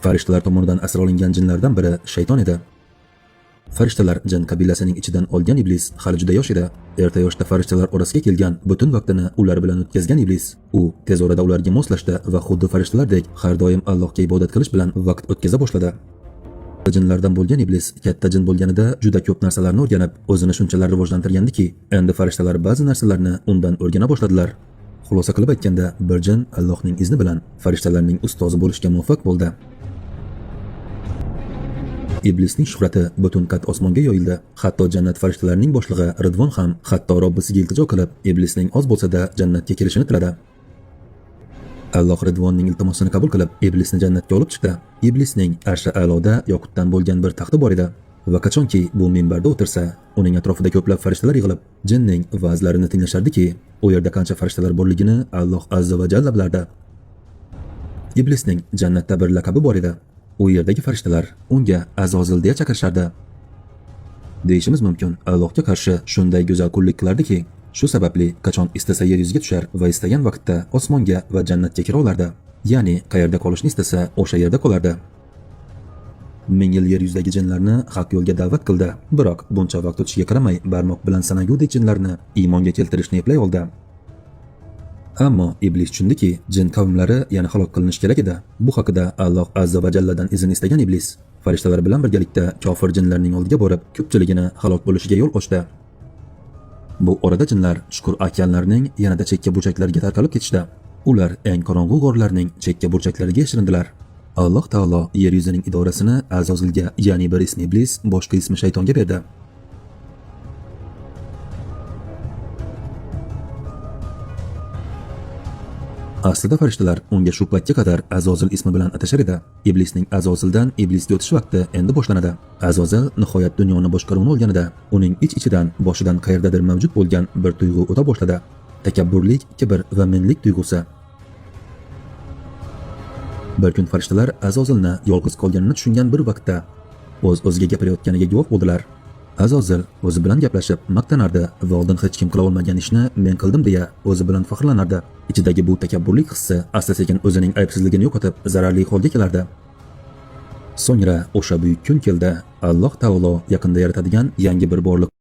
Farishtalar tomonidan asir olingan jinlardan biri shayton edi. Farishtalar jin qabilasining ichidan olgan iblis hali juda yosh edi. Erta yoshda farishtalar orasiga kelgan, butun vaqtini ular bilan o'tkazgan iblis, u tez orada ularga moslashdi va xuddi farishtalardek har doim Allohga ibodat qilish bilan vaqt o'tkaza boshladi. Jinlardan bo'lgan iblis katta jin bo'lganida juda ko'p narsalarni o'rganib, o'zini shunchalar rivojlantirgandiki, endi farishtalar ba'zi narsalarni undan o'rgana boshladilar. Xulosa qilib aytganda, bir jin Allohning izni bilan farishtalarning ustozi bo'lishga muvaffaq bo'ldi. Iblisning shuhrati butun qat osmonga yoyildi. Hatto jannat farishtalarining boshlig'i Ridvon ham hatto Robbisiga iltijo qilib, iblisning oz bo'lsa-da jannatga kirishini tiladi. Alloh Ridvonning iltimosini qabul qilib, iblisni jannatga olib chiqdi. Iblisning arshi a'loda yoqutdan bo'lgan bir taxti bor edi va qachonki bu minbarda o'tirsa, uning atrofida ko'plab farishtalar yig'ilib, jinning va'zlarini tinglashardiki, u yerda qancha farishtalar borligini Alloh azza va jalla bilardi. Iblisning jannatda bir laqabi bor edi. U yerdagi farishtalar unga Azozil deya chaqirishardi. Deyishimiz mumkin, Allohga qarshi shunday go'zal qullik qilardiki, shu sababli qachon istasa yer yuziga tushar va istagan vaqtda osmonga va jannatga kira olardi. Ya'ni qayerda qolishni istasa, o'sha yerda qolardi. Ming yil yer yuzidagi jinlarni haq yo'lga da'vat qildi, biroq buncha vaqt o'tishiga qaramay, barmoq bilan sanagudek jinlarni iymonga keltirishni eplay oldi. Ammo iblis tushundiki, jin qavmlari yana halok qilinish kerak edi. Bu haqida Alloh azza va jalladan izn istagan iblis farishtalar bilan birgalikda kofir jinlarning oldiga borib, ko'pchiligini halok bo'lishiga yo'l ochdi. Bu orada jinlar chuqur okeanlarning yanada chekka burchaklariga tarqalib ketishdi. Ular eng qorong'u g'orlarning chekka burchaklariga yashirindilar. Alloh taolo yer yuzining idorasini Azozilga, ya'ni bir ismi iblis, boshqa ismi shaytonga berdi. Aslida farishtalar unga shu paytga qadar Azozil ismi bilan atashar edi. Iblisning Azozildan iblisga o'tish vaqti endi boshlanadi. Azozil nihoyat dunyoni boshqaruvni olganida, uning ich-ichidan boshidan qayerdadir mavjud bo'lgan bir tuyg'u o'ta boshladi. Takabburlik, kibr va menlik tuyg'usi. Bir kun farishtalar Azozilni yolg'iz qolganini tushungan bir vaqtda o'z-o'ziga gapirayotganiga guvoh bo'ldilar. Azozil o'zi bilan gaplashib maqtanardi va oldin hech kim qila olmagan ishni men qildim deya o'zi bilan faxrlanardi. Ichidagi bu takabburlik hissi asta-sekin o'zining aybsizligini yo'qotib, zararli holga kelardi. So'ngra o'sha buyuk kun keldi. Alloh taolo yaqinda yaratadigan yangi bir borliq